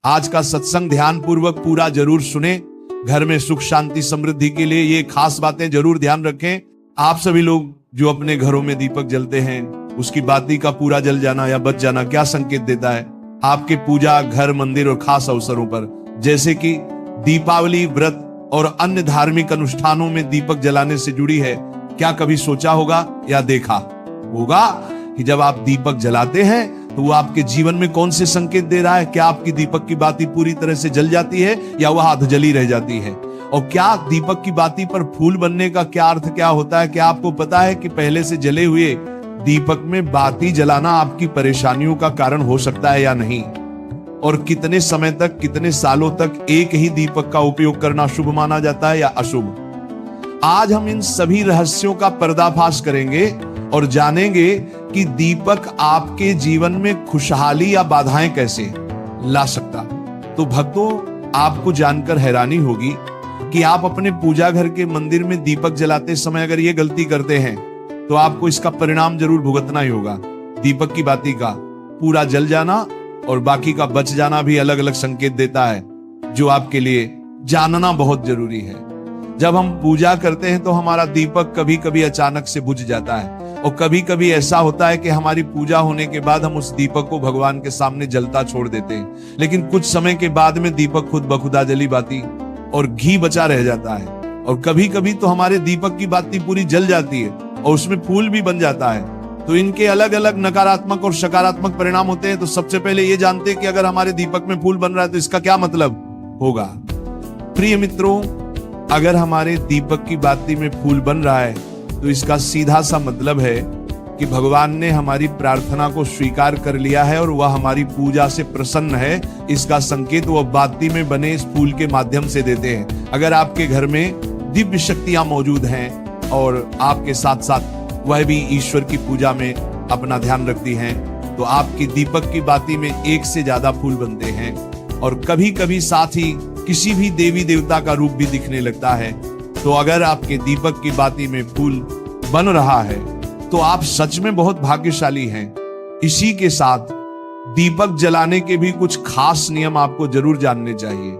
आज का सत्संग ध्यान पूर्वक पूरा जरूर सुने। घर में सुख शांति समृद्धि के लिए ये खास बातें जरूर ध्यान रखें। आप सभी लोग जो अपने घरों में दीपक जलते हैं, उसकी बाती का पूरा जल जाना या बच जाना क्या संकेत देता है? आपके पूजा, घर, मंदिर और खास अवसरों पर जैसे कि दीपावली, व्रत और अन्य धार्मिक अनुष्ठानों में दीपक जलाने से जुड़ी है। क्या कभी सोचा होगा या देखा होगा कि जब आप दीपक जलाते हैं तो वो आपके जीवन में कौन से संकेत दे रहा है? क्या आपकी दीपक की बाती पूरी तरह से जल जाती है या वह आध जली रह जाती है? और क्या दीपक की बाती पर फूल बनने का क्या अर्थ क्या होता है? क्या आपको पता है कि पहले से जले हुए दीपक में बाती जलाना आपकी परेशानियों का कारण हो सकता है या नहीं? और कितने समय तक, कितने सालों तक एक ही दीपक का उपयोग करना शुभ माना जाता है या अशुभ? आज हम इन सभी रहस्यों का पर्दाफाश करेंगे और जानेंगे कि दीपक आपके जीवन में खुशहाली या बाधाएं कैसे ला सकता। तो भक्तों, आपको जानकर हैरानी होगी कि आप अपने पूजा घर के मंदिर में दीपक जलाते समय अगर ये गलती करते हैं तो आपको इसका परिणाम जरूर भुगतना ही होगा। दीपक की बाती का पूरा जल जाना और बाकी का बच जाना भी अलग अलग संकेत देता है, जो आपके लिए जानना बहुत जरूरी है। जब हम पूजा करते हैं तो हमारा दीपक कभी कभी अचानक से बुझ जाता है और कभी कभी ऐसा होता है कि हमारी पूजा होने के बाद हम उस दीपक को भगवान के सामने जलता छोड़ देते हैं, लेकिन कुछ समय के बाद में दीपक खुद बखुदा जली बाती और घी बचा रह जाता है। और कभी कभी तो हमारे दीपक की बाती पूरी जल जाती है और उसमें फूल भी बन जाता है। तो इनके अलग अलग नकारात्मक और सकारात्मक परिणाम होते हैं। तो सबसे पहले ये जानते हैं कि अगर हमारे दीपक में फूल बन रहा है तो इसका क्या मतलब होगा। प्रिय मित्रों, अगर हमारे दीपक की बाती में फूल बन रहा है तो इसका सीधा सा मतलब है कि भगवान ने हमारी प्रार्थना को स्वीकार कर लिया है और वह हमारी पूजा से प्रसन्न है। इसका संकेत वह बाती में बने इस फूल के माध्यम से देते हैं। अगर आपके घर में दिव्य शक्तियां मौजूद हैं और आपके साथ साथ वह भी ईश्वर की पूजा में अपना ध्यान रखती हैं, तो आपकी दीपक की बाती में एक से ज्यादा फूल बनते हैं और कभी कभी साथ ही किसी भी देवी देवता का रूप भी दिखने लगता है। तो अगर आपके दीपक की बाती में फूल बन रहा है तो आप सच में बहुत भाग्यशाली हैं। इसी के साथ दीपक जलाने के भी कुछ खास नियम आपको जरूर जानने चाहिए।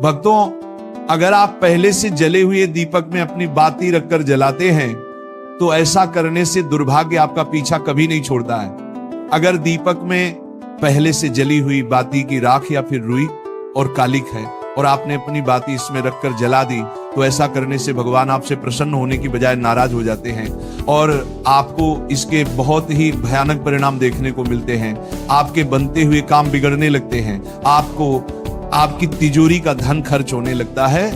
भक्तों, अगर आप पहले से जले हुए दीपक में अपनी बाती रखकर जलाते हैं तो ऐसा करने से दुर्भाग्य आपका पीछा कभी नहीं छोड़ता है। अगर दीपक में पहले से जली हुई बाती की राख या फिर रुई और कालिक है और आपने अपनी बाती इसमें रखकर जला दी तो ऐसा करने से भगवान आपसे प्रसन्न होने की बजाय नाराज हो जाते हैं और आपको इसके बहुत ही भयानक परिणाम देखने को मिलते हैं। आपके बनते हुए काम बिगड़ने लगते हैं, आपकी तिजोरी का धन खर्च होने लगता है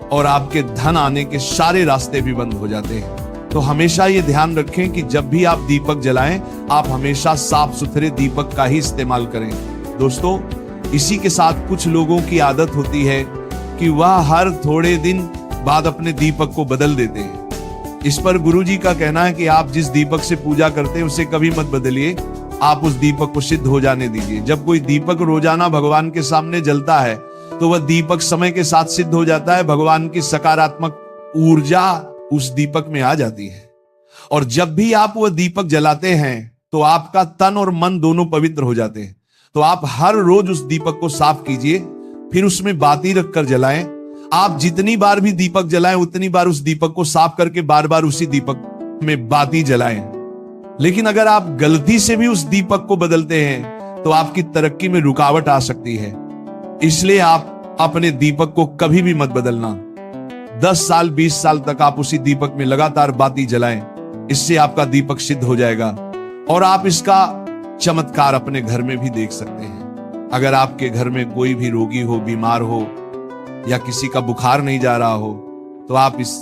और आपके धन आने के सारे रास्ते भी बंद हो जाते हैं। तो हमेशा ये ध्यान रखें कि जब भी आप दीपक जलाएं, आप हमेशा साफ सुथरे दीपक का ही इस्तेमाल करें। दोस्तों, इसी के साथ कुछ लोगों की आदत होती है कि वह हर थोड़े दिन बाद अपने दीपक को बदल देते हैं। इस पर गुरुजी का कहना है कि आप जिस दीपक से पूजा करते हैं उसे कभी मत बदलिए, आप उस दीपक को सिद्ध हो जाने दीजिए। जब कोई दीपक रोजाना भगवान के सामने जलता है तो वह दीपक समय के साथ सिद्ध हो जाता है। भगवान की सकारात्मक ऊर्जा उस दीपक में आ जाती है और जब भी आप वह दीपक जलाते हैं तो आपका तन और मन दोनों पवित्र हो जाते हैं। तो आप हर रोज उस दीपक को साफ कीजिए, फिर उसमें बाती रखकर जलाएं। आप जितनी बार भी दीपक जलाएं उतनी बार उस दीपक को साफ करके बार बार उसी दीपक में बाती जलाएं। लेकिन अगर आप गलती से भी उस दीपक को बदलते हैं तो आपकी तरक्की में रुकावट आ सकती है। इसलिए आप अपने दीपक को कभी भी मत बदलना। 10 साल 20 साल तक आप उसी दीपक में लगातार बाती जलाएं, इससे आपका दीपक सिद्ध हो जाएगा और आप इसका चमत्कार अपने घर में भी देख सकते हैं। अगर आपके घर में कोई भी रोगी हो, बीमार हो या किसी का बुखार नहीं जा रहा हो तो आप इस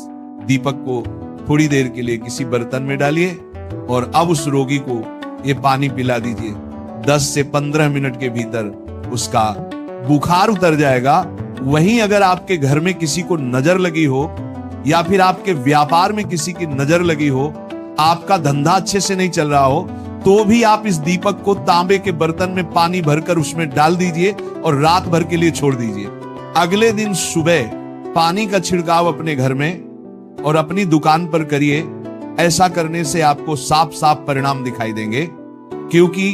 दीपक को थोड़ी देर के लिए किसी बर्तन में डालिए और अब उस रोगी को ये पानी पिला दीजिए। 10 से 15 मिनट के भीतर उसका बुखार उतर जाएगा। वहीं अगर आपके घर में किसी को नजर लगी हो या फिर आपके व्यापार में किसी की नजर लगी हो, आपका धंधा अच्छे से नहीं चल रहा हो, तो भी आप इस दीपक को तांबे के बर्तन में पानी भरकर उसमें डाल दीजिए और रात भर के लिए छोड़ दीजिए। अगले दिन सुबह पानी का छिड़काव अपने घर में और अपनी दुकान पर करिए। ऐसा करने से आपको साफ साफ परिणाम दिखाई देंगे, क्योंकि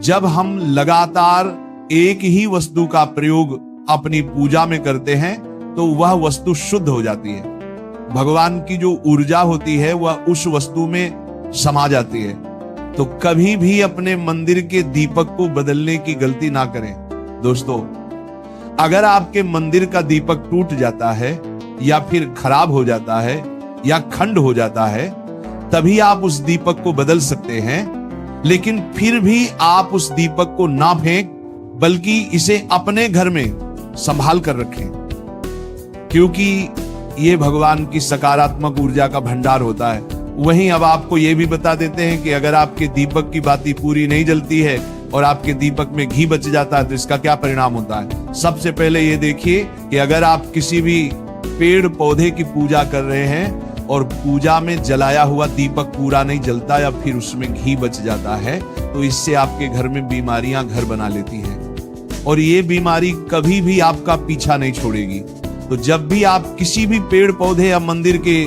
जब हम लगातार एक ही वस्तु का प्रयोग अपनी पूजा में करते हैं तो वह वस्तु शुद्ध हो जाती है। भगवान की जो ऊर्जा होती है वह उस वस्तु में समा जाती है। तो कभी भी अपने मंदिर के दीपक को बदलने की गलती ना करें। दोस्तों, अगर आपके मंदिर का दीपक टूट जाता है या फिर खराब हो जाता है या खंड हो जाता है, तभी आप उस दीपक को बदल सकते हैं। लेकिन फिर भी आप उस दीपक को ना फेंक, बल्कि इसे अपने घर में संभाल कर रखें, क्योंकि यह भगवान की सकारात्मक ऊर्जा का भंडार होता है। वहीं अब आपको यह भी बता देते हैं कि अगर आपके दीपक की बाती पूरी नहीं जलती है और आपके दीपक में घी बच जाता है तो इसका क्या परिणाम होता है। सबसे पहले ये देखिए कि अगर आप किसी भी पेड़ पौधे की पूजा कर रहे हैं और पूजा में जलाया हुआ दीपक पूरा नहीं जलता या फिर उसमें घी बच जाता है, तो इससे आपके घर में बीमारियां घर बना लेती हैं और ये बीमारी कभी भी आपका पीछा नहीं छोड़ेगी। तो जब भी आप किसी भी पेड़ पौधे या मंदिर के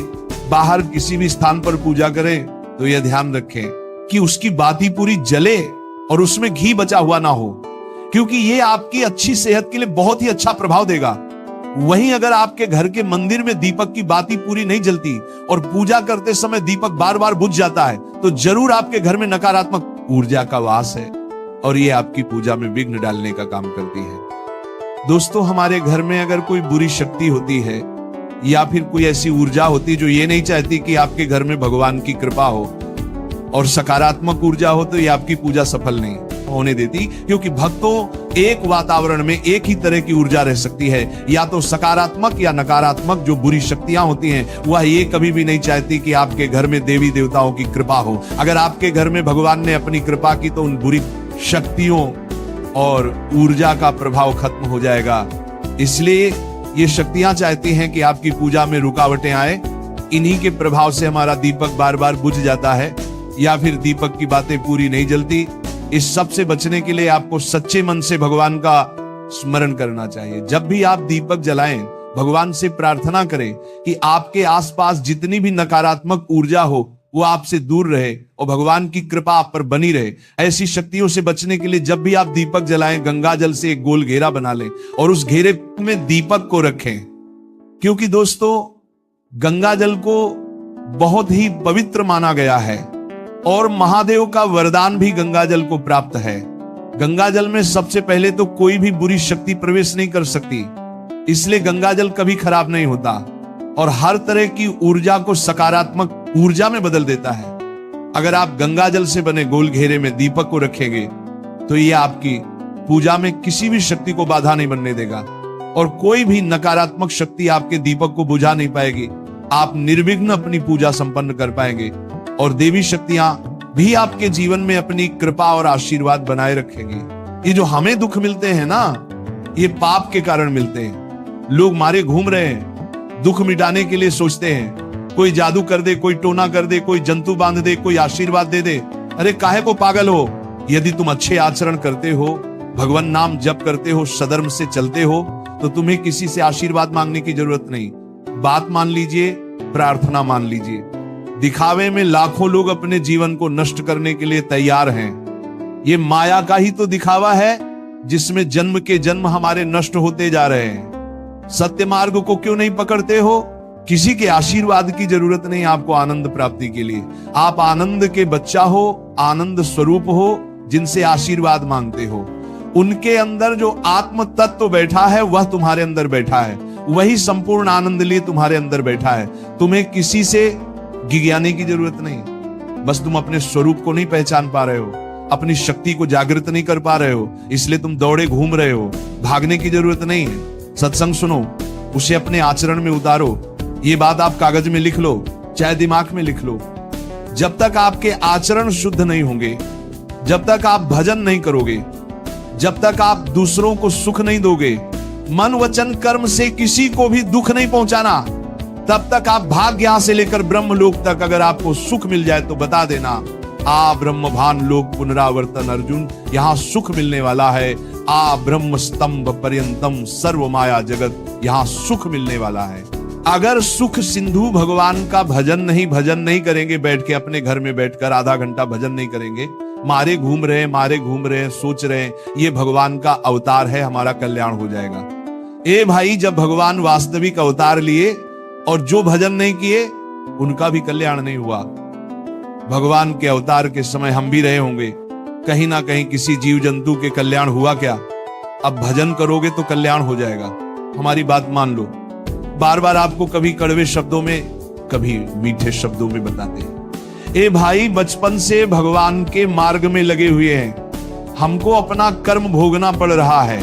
बाहर किसी भी स्थान पर पूजा करें तो यह ध्यान रखें कि उसकी बाती पूरी जले और उसमें घी बचा हुआ ना हो, क्योंकि ये आपकी अच्छी सेहत के लिए बहुत ही अच्छा प्रभाव देगा। वहीं अगर आपके घर के मंदिर में दीपक की बाती पूरी नहीं जलती और पूजा करते समय दीपक बार बार बुझ जाता है, तो जरूर आपके घर में नकारात्मक ऊर्जा का वास है और ये आपकी पूजा में विघ्न डालने का काम करती है। दोस्तों, हमारे घर में अगर कोई बुरी शक्ति होती है या फिर कोई ऐसी ऊर्जा होती जो ये नहीं चाहती कि आपके घर में भगवान की कृपा हो और सकारात्मक ऊर्जा हो, तो ये आपकी पूजा सफल नहीं होने देती, क्योंकि भक्तों एक वातावरण में एक ही तरह की ऊर्जा रह सकती है, या तो सकारात्मक या नकारात्मक। जो बुरी शक्तियां होती हैं वह ये कभी भी नहीं चाहती कि आपके घर में देवी देवताओं की कृपा हो। अगर आपके घर में भगवान ने अपनी कृपा की तो उन बुरी शक्तियों और ऊर्जा का प्रभाव खत्म हो जाएगा। इसलिए ये शक्तियां चाहती हैं कि आपकी पूजा में रुकावटें आए। इन्हीं के प्रभाव से हमारा दीपक बार बार बुझ जाता है या फिर दीपक की बातें पूरी नहीं जलती। इस सब से बचने के लिए आपको सच्चे मन से भगवान का स्मरण करना चाहिए। जब भी आप दीपक जलाएं, भगवान से प्रार्थना करें कि आपके आसपास जितनी भी नकारात्मक ऊर्जा हो वो आपसे दूर रहे और भगवान की कृपा आप पर बनी रहे। ऐसी शक्तियों से बचने के लिए जब भी आप दीपक जलाएं, गंगा जल से एक गोल घेरा बना लें और उस घेरे में दीपक को रखें, क्योंकि दोस्तों गंगा जल को बहुत ही पवित्र माना गया है और महादेव का वरदान भी गंगा जल को प्राप्त है। गंगा जल में सबसे पहले तो कोई भी बुरी शक्ति प्रवेश नहीं कर सकती, इसलिए गंगा जल कभी खराब नहीं होता और हर तरह की ऊर्जा को सकारात्मक ऊर्जा में बदल देता है। अगर आप गंगा जल से बने गोल घेरे में दीपक को रखेंगे तो ये आपकी पूजा में किसी भी शक्ति को बाधा नहीं बनने देगा और कोई भी नकारात्मक शक्ति आपके दीपक को बुझा नहीं पाएगी। आप निर्विघ्न अपनी पूजा संपन्न कर पाएंगे और देवी शक्तियां भी आपके जीवन में अपनी कृपा और आशीर्वाद बनाए रखेंगी। ये जो हमें दुख मिलते हैं ना, ये पाप के कारण मिलते हैं। लोग मारे घूम रहे हैं, दुख मिटाने के लिए सोचते हैं कोई जादू कर दे, कोई टोना कर दे, कोई जंतु बांध दे, कोई आशीर्वाद दे दे। अरे काहे को पागल हो? यदि तुम अच्छे आचरण करते हो, भगवान नाम जप करते हो, सधर्म से चलते हो, तो तुम्हें किसी से आशीर्वाद मांगने की जरूरत नहीं। बात मान लीजिए, प्रार्थना मान लीजिए। दिखावे में लाखों लोग अपने जीवन को नष्ट करने के लिए तैयार हैं। ये माया का ही तो दिखावा है जिसमें जन्म के जन्म हमारे नष्ट होते जा रहे हैं। सत्य मार्ग को क्यों नहीं पकड़ते हो? किसी के आशीर्वाद की जरूरत नहीं आपको आनंद प्राप्ति के लिए। आप आनंद के बच्चा हो, आनंद स्वरूप हो, जिनसे आशीर्वाद मांगते हो। उनके अंदर जो आत्म तत्व बैठा है वह तुम्हारे अंदर बैठा है, वही संपूर्ण आनंद लिए तुम्हारे अंदर बैठा है। तुम्हें किसी से गिज्ञाने की जरूरत नहीं। बस तुम अपने स्वरूप को नहीं पहचान पा रहे हो, अपनी शक्ति को जागृत नहीं कर पा रहे हो, इसलिए तुम दौड़े घूम रहे हो। भागने की जरूरत नहीं है। सत्संग सुनो, उसे अपने आचरण में उतारो। ये बात आप कागज में लिख लो, चाहे दिमाग में लिख लो। जब तक आपके आचरण शुद्ध नहीं होंगे, जब तक आप भजन नहीं करोगे, जब तक आप दूसरों को सुख नहीं दोगे, मन वचन कर्म से किसी को भी दुख नहीं पहुंचाना, तब तक आप भाग्य यहां से लेकर ब्रह्मलोक तक अगर आपको सुख मिल जाए तो बता देना, आ ब्रह्मभान लोक पुनरावर्तन अर्जुन, यहां सुख मिलने वाला है। आ ब्रह्म स्तंभ पर्यंतम सर्व माया जगत, यहां सुख मिलने वाला है। अगर सुख सिंधु भगवान का भजन नहीं करेंगे, बैठ के अपने घर में बैठकर आधा घंटा भजन नहीं करेंगे, मारे घूम रहे हैं, सोच रहे हैं ये भगवान का अवतार है, हमारा कल्याण हो जाएगा। ए भाई, जब भगवान वास्तविक अवतार लिए और जो भजन नहीं किए उनका भी कल्याण नहीं हुआ। भगवान के अवतार के समय हम भी रहे होंगे, कहीं ना कहीं किसी जीव जंतु के कल्याण हुआ क्या? अब भजन करोगे तो कल्याण हो जाएगा, हमारी बात मान लो। बार बार आपको कभी कड़वे शब्दों में, कभी मीठे शब्दों में बताते हैं। ए भाई, बचपन से भगवान के मार्ग में लगे हुए हैं, हमको अपना कर्म भोगना पड़ रहा है।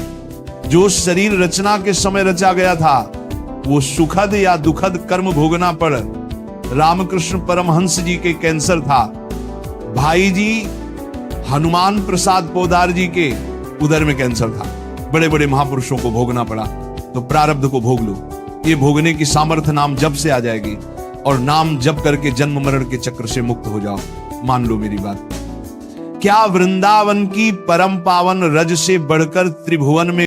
जो शरीर रचना के समय रचा गया था वो सुखद या दुखद कर्म भोगना पड़। रामकृष्ण परमहंस जी के कैंसर था, भाई जी हनुमान प्रसाद पोदार जी के उदर में कैंसर था, बड़े बड़े महापुरुषों को भोगना पड़ा। तो प्रारब्ध को भोग लो, ये भोगने की सामर्थ्य नाम जप से आ जाएगी और नाम जप करके जन्म मरण के चक्र से मुक्त हो जाओ। मान लो मेरी बात। क्या वृंदावन की परम पावन रज से बढ़कर त्रिभुवन में